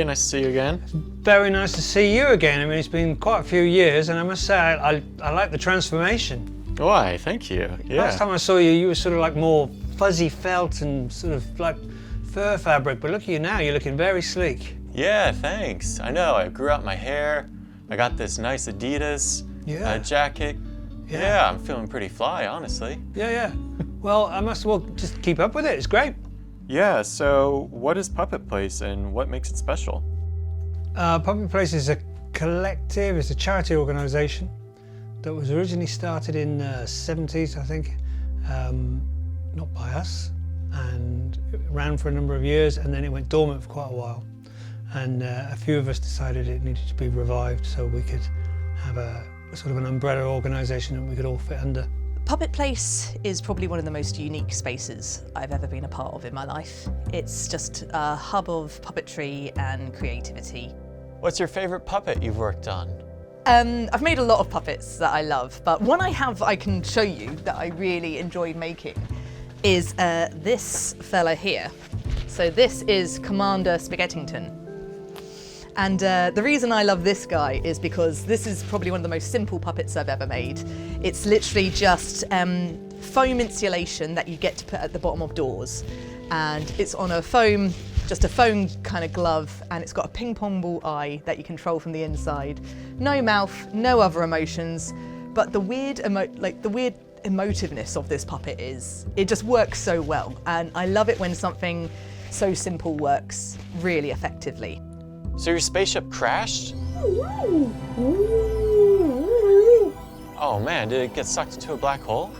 Hey, nice to see you again. Very nice to see you again. I mean, it's been quite a few years, and I must say, I like the transformation. Why, thank you. Yeah. Last time I saw you, you were sort of like more fuzzy felt and sort of like fur fabric, but look at you now, you're looking very sleek. Yeah, thanks. I know, I grew out my hair. I got this nice Adidas jacket. Yeah, I'm feeling pretty fly, honestly. Yeah. Well, just keep up with it, it's great. Yeah, so what is Puppet Place and what makes it special? Puppet Place is a collective, it's a charity organisation that was originally started in the 70s, I think, not by us, and it ran for a number of years, and then it went dormant for quite a while. And a few of us decided it needed to be revived so we could have a sort of an umbrella organisation that we could all fit under. Puppet Place is probably one of the most unique spaces I've ever been a part of in my life. It's just a hub of puppetry and creativity. What's your favourite puppet you've worked on? I've made a lot of puppets that I love, but one I can show you that I really enjoy making is this fella here. So this is Commander Spaghettington. And the reason I love this guy is because this is probably one of the most simple puppets I've ever made. It's literally just foam insulation that you get to put at the bottom of doors. And it's on just a foam kind of glove, and it's got a ping pong ball eye that you control from the inside. No mouth, no other emotions, but the weird emotiveness of this puppet it just works so well. And I love it when something so simple works really effectively. So your spaceship crashed? Oh man, did it get sucked into a black hole?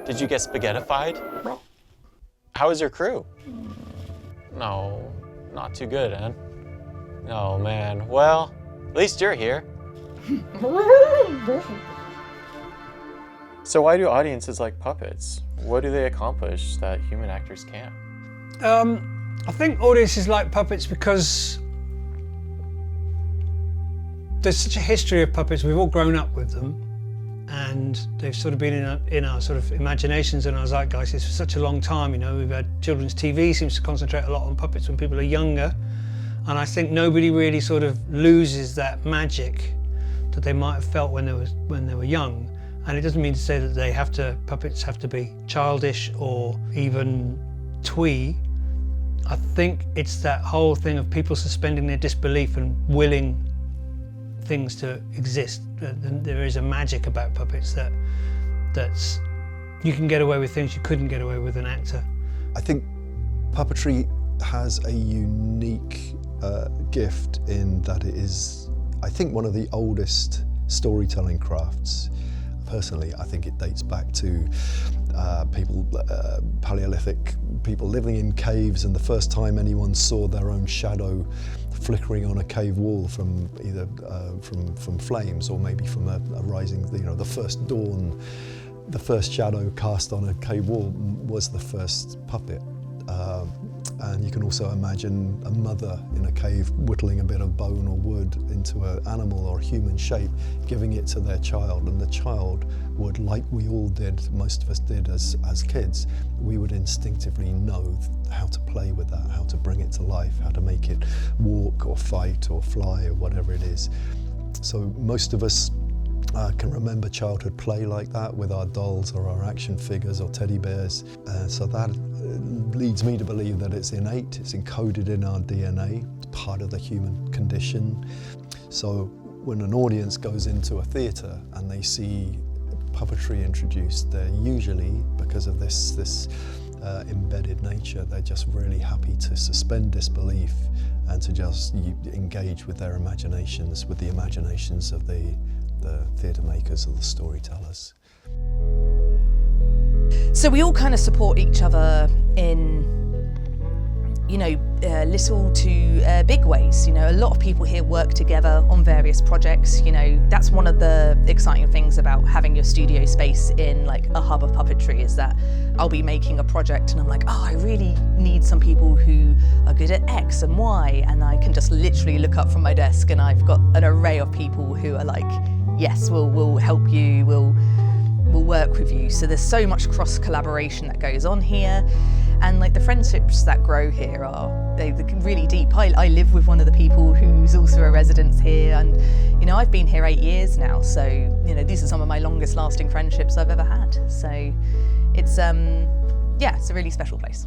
Did you get spaghettified? How was your crew? No, not too good, Ann. Oh man, well, at least you're here. So why do audiences like puppets? What do they accomplish that human actors can't? I think audiences like puppets because there's such a history of puppets. We've all grown up with them, and they've sort of been in our sort of imaginations and our zeitgeists for such a long time. You know, we've had children's TV seems to concentrate a lot on puppets when people are younger, and I think nobody really sort of loses that magic that they might have felt when they were young. And it doesn't mean to say that puppets have to be childish or even twee. I think it's that whole thing of people suspending their disbelief and willing things to exist. There is a magic about puppets that's you can get away with things you couldn't get away with an actor. I think puppetry has a unique gift in that it is, I think, one of the oldest storytelling crafts. Personally, I think it dates back to Paleolithic people living in caves, and the first time anyone saw their own shadow flickering on a cave wall from either from flames or maybe from a rising, the first dawn, the first shadow cast on a cave wall was the first puppet. And you can also imagine a mother in a cave whittling a bit of bone or wood into an animal or human shape, giving it to their child, and the child would, like we all did, most of us did as kids, we would instinctively know how to play with that, how to bring it to life, how to make it walk or fight or fly or whatever it is. So most of us can remember childhood play like that with our dolls or our action figures or teddy bears. So that leads me to believe that it's innate, it's encoded in our DNA, it's part of the human condition. So when an audience goes into a theatre and they see puppetry introduced, they're usually, because of this embedded nature, they're just really happy to suspend disbelief and to just engage with their imaginations, with the imaginations of the theatre makers or the storytellers. So we all kind of support each other in, little to big ways. A lot of people here work together on various projects. That's one of the exciting things about having your studio space in like a hub of puppetry, is that I'll be making a project and I'm like, oh, I really need some people who are good at X and Y, and I can just literally look up from my desk and I've got an array of people who are like, yes, we'll help you, we'll work with you. So there's so much cross collaboration that goes on here. And like the friendships that grow here they're really deep. I live with one of the people who's also a resident here, and you know, I've been here 8 years now, so you know, these are some of my longest lasting friendships I've ever had. So it's it's a really special place.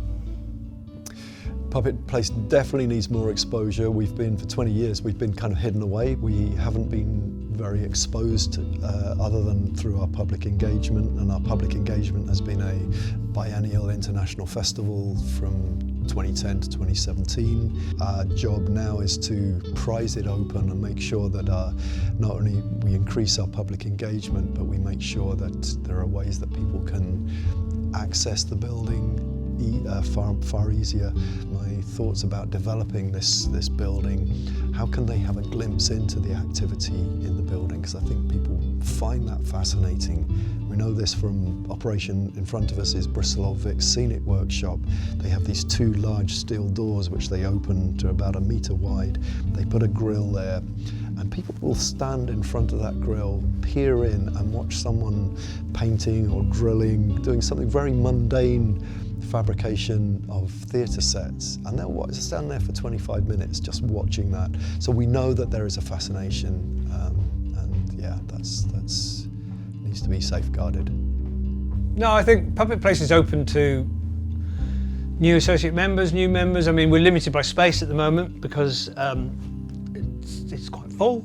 Puppet Place definitely needs more exposure. We've been, for 20 years, we've been kind of hidden away. We haven't been very exposed other than through our public engagement, and our public engagement has been a biennial international festival from 2010 to 2017. Our job now is to prize it open and make sure that not only we increase our public engagement, but we make sure that there are ways that people can access the building far easier. My thoughts about developing this building, how can they have a glimpse into the activity in the building? Because I think people find that fascinating. We know this from operation in front of us is Bristol Old Vic Scenic Workshop. They have these 2 large steel doors which they open to about 1 metre wide. They put a grill there, and people will stand in front of that grill, peer in and watch someone painting or drilling, doing something very mundane, fabrication of theatre sets, and they'll stand there for 25 minutes just watching that. So we know that there is a fascination, and yeah, that's needs to be safeguarded. No, I think Puppet Place is open to new associate members, new members. I mean, we're limited by space at the moment because it's quite full,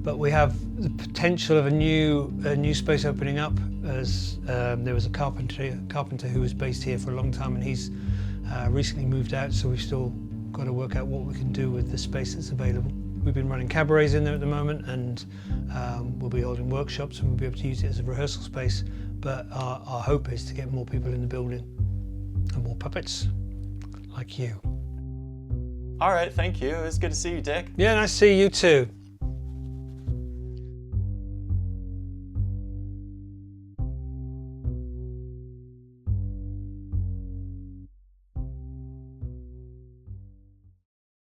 but we have the potential of a new space opening up, as there was a carpenter who was based here for a long time, and he's recently moved out, so we've still got to work out what we can do with the space that's available. We've been running cabarets in there at the moment, and we'll be holding workshops, and we'll be able to use it as a rehearsal space, but our hope is to get more people in the building and more puppets like you. All right, thank you. It was good to see you, Dick. Yeah, nice to see you too.